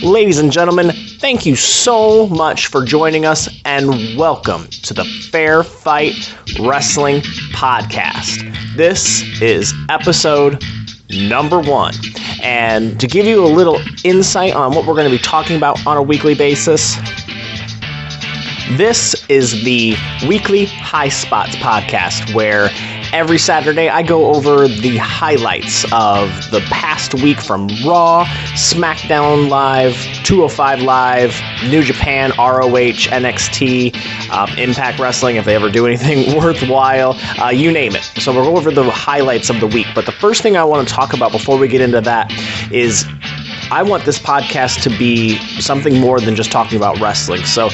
Ladies and gentlemen, thank you so much for joining us and welcome to the Fair Fight Wrestling Podcast. This is episode number 1. And to give you a little insight on what we're going to be talking about on a weekly basis, this is the Weekly High Spots podcast, where every Saturday I go over the highlights of the past week from Raw, Smackdown Live, 205 Live, New Japan, ROH, NXT, Impact Wrestling, if they ever do anything worthwhile, you name it. So we'll go over the highlights of the week. But the first thing I want to talk about before we get into that is I want this podcast to be something more than just talking about wrestling. So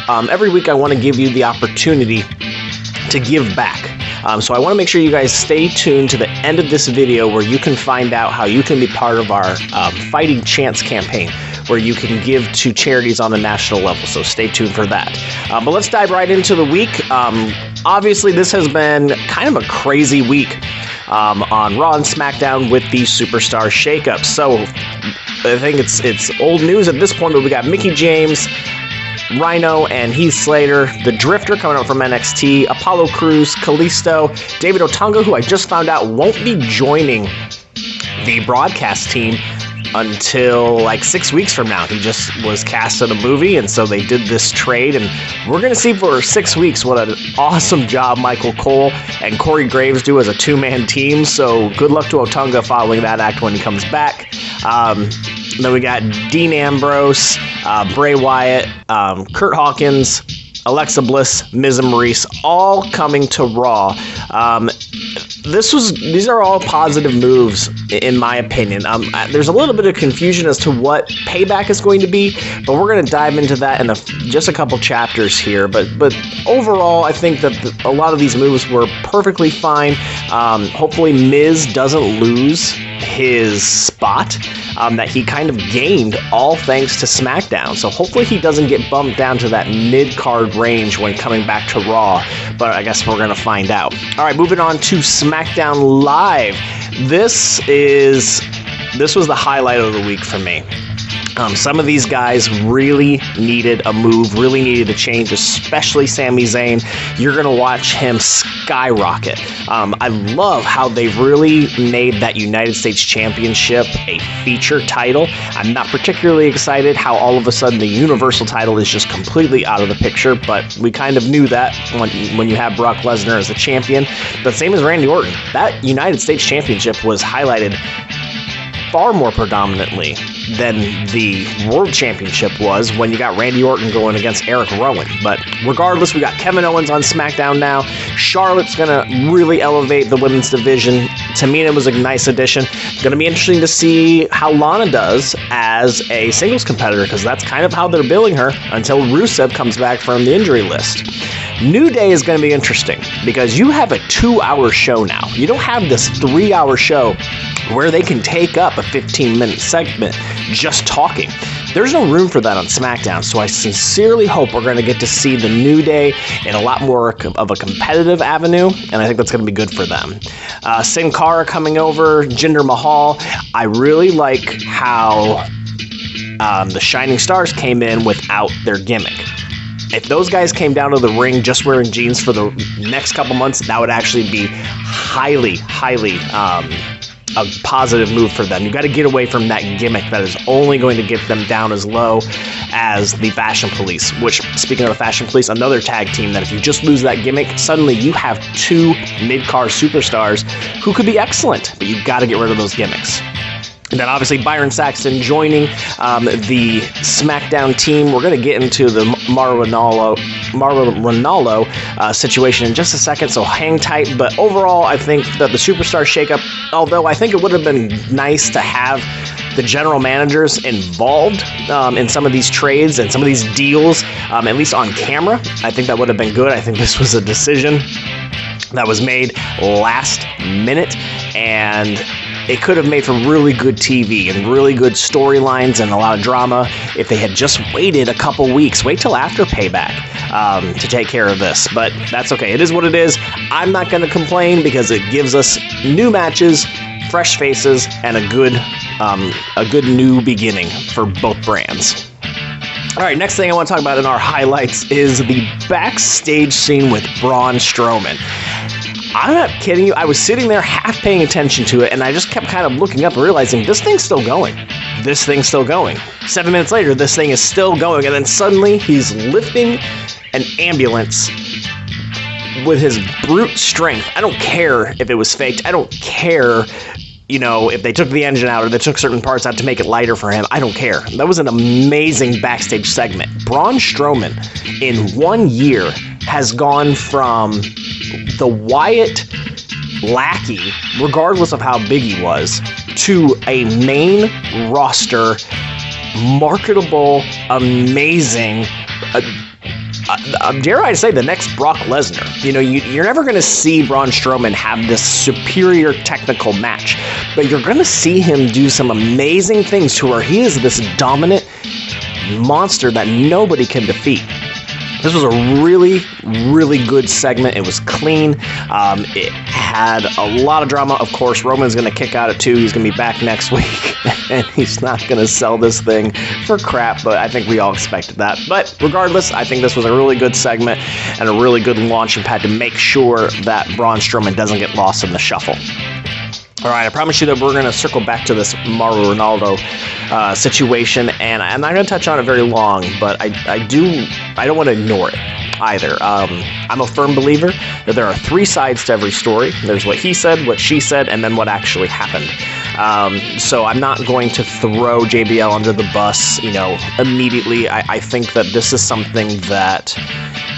every week I want to give you the opportunity to give back. So I want to make sure you guys stay tuned to the end of this video where you can find out how you can be part of our Fighting Chance campaign, where you can give to charities on the national level. So stay tuned for that. But let's dive right into the week. Obviously, this has been kind of a crazy week on Raw and SmackDown with these superstar shakeups. So I think it's old news at this point, but we got Mickie James, Rhino and Heath Slater, the Drifter coming out from NXT, Apollo Crews, Kalisto, David Otunga, who I just found out won't be joining the broadcast team until like 6 weeks from now. He just was cast in a movie, and so they did this trade, and we're going to see for 6 weeks what an awesome job Michael Cole and Corey Graves do as a two-man team. So good luck to Otunga following that act when he comes back. Then we got Dean Ambrose, Bray Wyatt, Kurt Hawkins, Alexa Bliss, Miz and Maurice, all coming to Raw. These are all positive moves, in my opinion. There's a little bit of confusion as to what Payback is going to be, but we're going to dive into that in just a couple chapters here. But overall, I think that a lot of these moves were perfectly fine. Hopefully, Miz doesn't lose his spot that he kind of gained all thanks to SmackDown. So hopefully he doesn't get bumped down to that mid-card range when coming back to Raw, but I guess we're going to find out. All right, moving on to SmackDown Live. This was the highlight of the week for me. Some of these guys really needed a move, really needed a change, especially Sami Zayn. You're going to watch him skyrocket. I love how they've really made that United States Championship a feature title. I'm not particularly excited how all of a sudden the Universal title is just completely out of the picture, but we kind of knew that when you have Brock Lesnar as the champion. But same as Randy Orton, that United States Championship was highlighted far more predominantly than the World Championship was when you got Randy Orton going against Eric Rowan. But regardless, we got Kevin Owens on SmackDown now. Charlotte's going to really elevate the women's division. Tamina was a nice addition. Going to be interesting to see how Lana does as a singles competitor, because that's kind of how they're billing her until Rusev comes back from the injury list. New Day is going to be interesting because you have a 2-hour show now. You don't have this 3-hour show where they can take up a 15-minute segment just talking. There's no room for that on SmackDown, so I sincerely hope we're going to get to see the New Day in a lot more of a competitive avenue, and I think that's going to be good for them. Sin Cara coming over, Jinder Mahal. I really like how the Shining Stars came in without their gimmick. If those guys came down to the ring just wearing jeans for the next couple months, that would actually be highly a positive move for them. You got to get away from that gimmick that is only going to get them down as low as the Fashion Police, which, speaking of the Fashion Police, another tag team that if you just lose that gimmick, suddenly you have 2 mid-card superstars who could be excellent, but you got to get rid of those gimmicks. And then obviously Byron Saxton joining the SmackDown team. We're going to get into the Mauro Ranallo situation in just a second, so hang tight. But overall, I think that the superstar shakeup, although I think it would have been nice to have the general managers involved in some of these trades and some of these deals, at least on camera, I think that would have been good. I think this was a decision that was made last minute, and it could have made for really good TV and really good storylines and a lot of drama if they had just waited a couple weeks. Wait till after Payback to take care of this. But that's okay. It is what it is. I'm not going to complain because it gives us new matches, fresh faces, and a good a good new beginning for both brands. All right, next thing I want to talk about in our highlights is the backstage scene with Braun Strowman. I'm not kidding you. I was sitting there half paying attention to it, and I just kept kind of looking up and realizing this thing's still going. This thing's still going. 7 minutes later, this thing is still going, and then suddenly he's lifting an ambulance with his brute strength. I don't care if it was faked. I don't care, if they took the engine out or they took certain parts out to make it lighter for him. I don't care. That was an amazing backstage segment. Braun Strowman, in 1 year, has gone from the Wyatt lackey, regardless of how big he was, to a main roster, marketable, amazing, dare I say, the next Brock Lesnar. You're never going to see Braun Strowman have this superior technical match, but you're going to see him do some amazing things to where he is this dominant monster that nobody can defeat. This was a really, really good segment. It was clean. It had a lot of drama. Of course, Roman's going to kick out at 2. He's going to be back next week, and he's not going to sell this thing for crap, but I think we all expected that. But regardless, I think this was a really good segment and a really good launching pad to make sure that Braun Strowman doesn't get lost in the shuffle. All right, I promise you that we're going to circle back to this Mauro Ronaldo situation, and I'm not going to touch on it very long, but I don't want to ignore it either. I'm a firm believer that there are 3 sides to every story. There's what he said, what she said, and then what actually happened. So I'm not going to throw JBL under the bus, immediately. I think that this is something that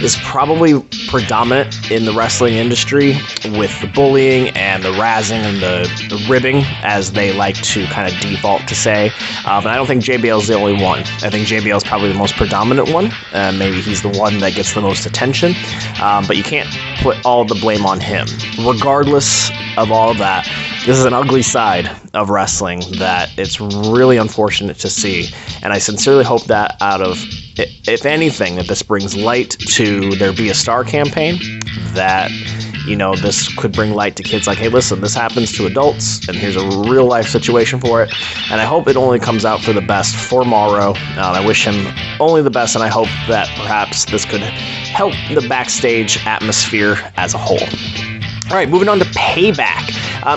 is probably predominant in the wrestling industry, with the bullying and the razzing and the ribbing, as they like to kind of default to say. But I don't think JBL is the only one. I think JBL is probably the most predominant one. Maybe he's the one that gets the most attention. But you can't put all the blame on him. Regardless of all of that, this is an ugly side of wrestling that it's really unfortunate to see. And I sincerely hope that if anything, that this brings light to their Be a Star campaign, that, this could bring light to kids like, hey, listen, this happens to adults, and here's a real life situation for it. And I hope it only comes out for the best for Mauro. I wish him only the best, and I hope that perhaps this could help the backstage atmosphere as a whole. All right, moving on to Payback.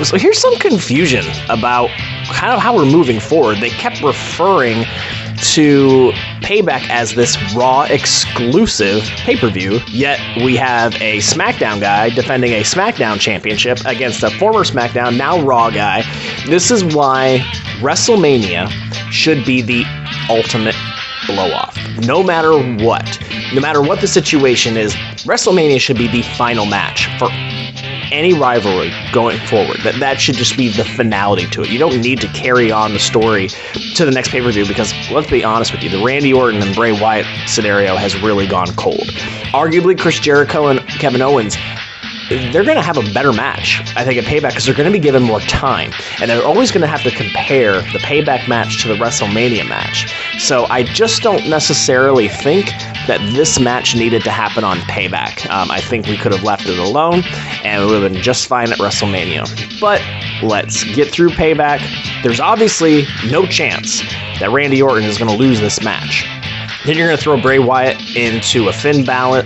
So here's some confusion about kind of how we're moving forward. They kept referring to Payback as this Raw exclusive pay-per-view, yet we have a SmackDown guy defending a SmackDown championship against a former SmackDown, now Raw guy. This is why WrestleMania should be the ultimate blow-off. No matter what the situation is, WrestleMania should be the final match for any rivalry going forward. That should just be the finality to it. You don't need to carry on the story to the next pay-per-view, because let's be honest with you, the Randy Orton and Bray Wyatt scenario has really gone cold. Arguably, Chris Jericho and Kevin Owens, they're going to have a better match, I think, at Payback, because they're going to be given more time. And they're always going to have to compare the Payback match to the WrestleMania match. So I just don't necessarily think that this match needed to happen on Payback. I think we could have left it alone, and it would have been just fine at WrestleMania. But let's get through Payback. There's obviously no chance that Randy Orton is going to lose this match. Then you're going to throw Bray Wyatt into a Finn Balor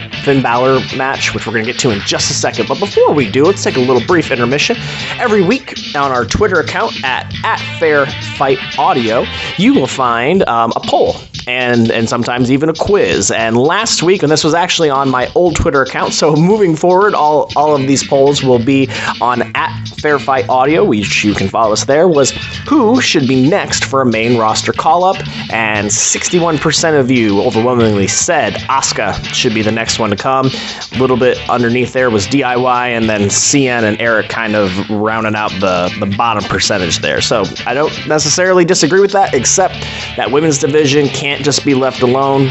match, which we're going to get to in just a second. But before we do, let's take a little brief intermission. Every week on our Twitter account at FairFightAudio, you will find a poll and sometimes even a quiz. And last week, and this was actually on my old Twitter account, so moving forward, all of these polls will be on @FairFightAudio, which you can follow us there, was who should be next for a main roster call-up, and 61% of you overwhelmingly said Asuka should be the next one to come. A little bit underneath there was DIY, and then CN and Eric kind of rounding out the bottom percentage there. So I don't necessarily disagree with that, except that women's division can't just be left alone.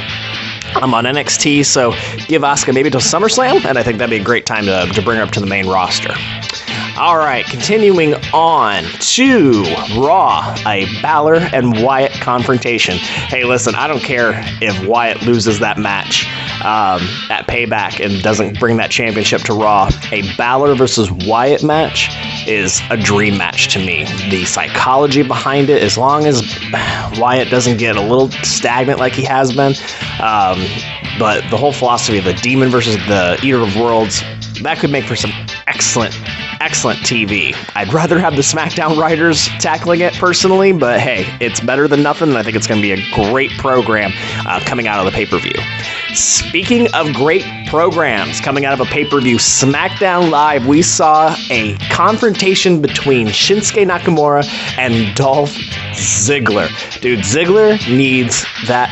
I'm on NXT, so give Asuka maybe till SummerSlam, and I think that'd be a great time to bring her up to the main roster. All right, continuing on to Raw, a Balor and Wyatt confrontation. Hey, listen, I don't care if Wyatt loses that match at Payback and doesn't bring that championship to Raw. A Balor versus Wyatt match is a dream match to me. The psychology behind it, as long as Wyatt doesn't get a little stagnant like he has been, but the whole philosophy of the Demon versus the Eater of Worlds, that could make for some excellent TV. I'd rather have the SmackDown writers tackling it personally, but hey, it's better than nothing, and I think it's going to be a great program coming out of the pay-per-view. Speaking of great programs coming out of a pay-per-view, SmackDown Live, we saw a confrontation between Shinsuke Nakamura and Dolph Ziggler. Dude, Ziggler needs that,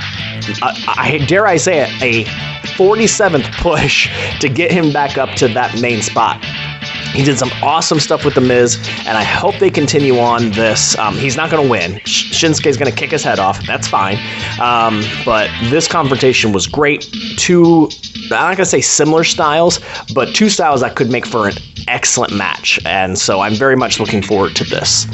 dare I say it, a 47th push to get him back up to that main spot. He did some awesome stuff with The Miz, and I hope they continue on this. He's not going to win. Shinsuke's going to kick his head off. That's fine. But this confrontation was great. Two, I'm not going to say similar styles, but two styles that could make for an excellent match. And so I'm very much looking forward to this.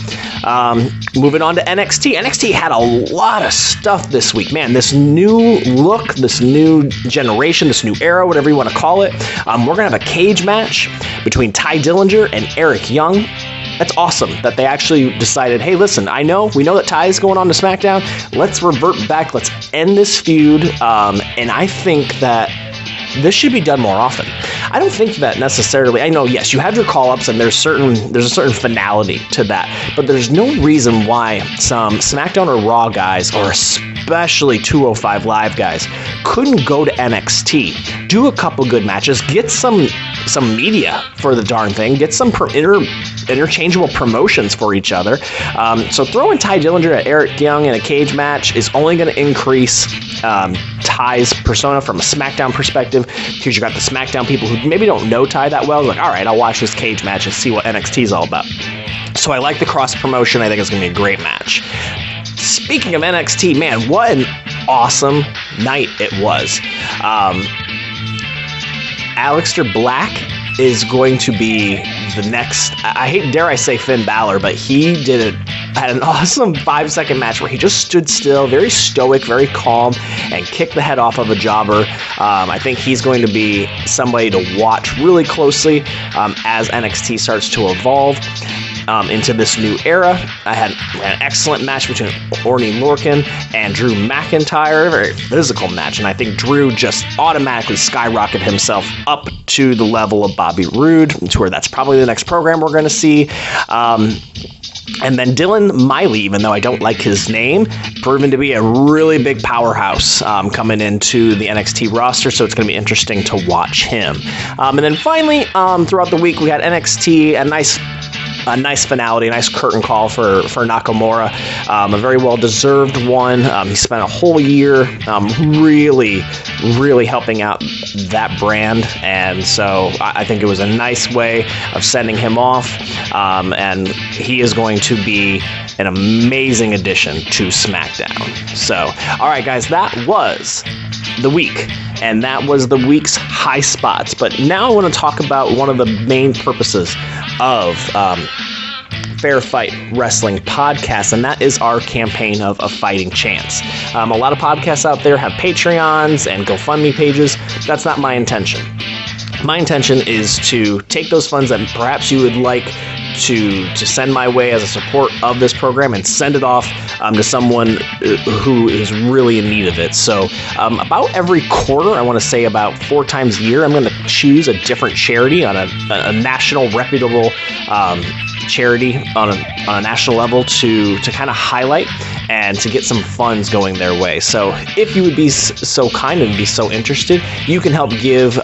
Moving on to NXT. NXT had a lot of stuff this week. Man, this new look, this new generation, this new era, whatever you want to call it. We're going to have a cage match between Ty Dillinger and Eric Young. That's awesome that they actually decided, hey, listen, we know that Ty is going on to SmackDown. Let's revert back. Let's end this feud. And I think that this should be done more often. I don't think that necessarily, I know, yes, you have your call-ups and there's a certain finality to that, but there's no reason why some SmackDown or Raw guys, or especially 205 Live guys, couldn't go to NXT, do a couple good matches, get some media for the darn thing, get some interchangeable promotions for each other. So throwing Ty Dillinger at Eric Young in a cage match is only going to increase Ty's persona from a SmackDown perspective, because you got the SmackDown people who maybe don't know Ty that well. Like, all right, I'll watch this cage match and see what NXT is all about. So I like the cross promotion. I think it's going to be a great match. Speaking of NXT, man, what an awesome night it was. Aleister Black is going to be the next, dare I say Finn Balor, but he had an awesome 5-second match where he just stood still, very stoic, very calm, and kicked the head off of a jobber. I think he's going to be somebody to watch really closely as NXT starts to evolve into this new era. I had an excellent match between Orny Lorcan and Drew McIntyre, a very physical match, and I think Drew just automatically skyrocketed himself up to the level of Bobby Roode, to where that's probably the next program we're going to see. And then Dillon Miley, even though I don't like his name, proven to be a really big powerhouse coming into the NXT roster, so it's going to be interesting to watch him. And then finally, throughout the week, we had NXT, a nice finality, a nice curtain call for Nakamura, a very well-deserved one. He spent a whole year really helping out that brand, and so I think it was a nice way of sending him off, and he is going to be an amazing addition to SmackDown. So, all right, guys, that was the week, and that was the week's high spots. But now I want to talk about one of the main purposes of Fair Fight Wrestling podcast, and that is our campaign of A Fighting Chance. A lot of podcasts out there have Patreons and GoFundMe pages. That's not my intention. My intention is to take those funds that perhaps you would like to send my way as a support of this program and send it off to someone who is really in need of it. So about every quarter, I want to say about 4 times a year, I'm going to choose a different charity on a national reputable charity on a national level to kind of highlight and to get some funds going their way. So if you would be so kind and be so interested, you can help give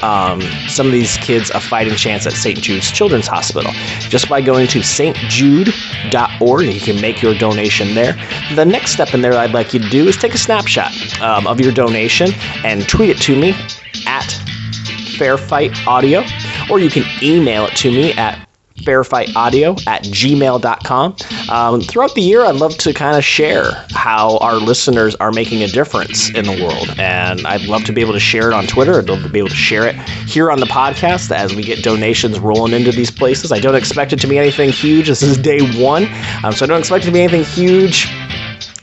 some of these kids a fighting chance at St. Jude's Children's Hospital just by going to stjude.org. You can make your donation there. The next step in there I'd like you to do is take a snapshot of your donation and tweet it to me at fairfightaudio, or you can email it to me at fairfightaudio@gmail.com. Throughout the year, I'd love to kind of share how our listeners are making a difference in the world, and I'd love to be able to share it on Twitter. I'd love to be able to share it here on the podcast as we get donations rolling into these places. I don't expect it to be anything huge. This is day 1, so I don't expect it to be anything huge.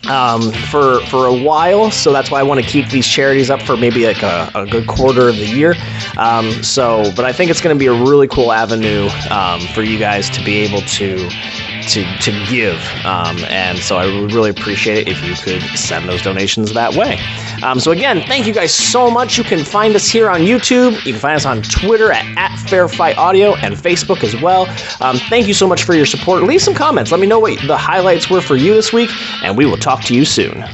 for a while, so that's why I want to keep these charities up for maybe like a good quarter of the year. But I think it's going to be a really cool avenue for you guys to be able to give, and so I would really appreciate it if you could send those donations that way. So again, thank you guys so much. You can find us here on YouTube. You can find us on Twitter at FairFightAudio and Facebook as well. Thank you so much for your support. Leave some comments. Let me know what the highlights were for you this week, and we will talk to you soon.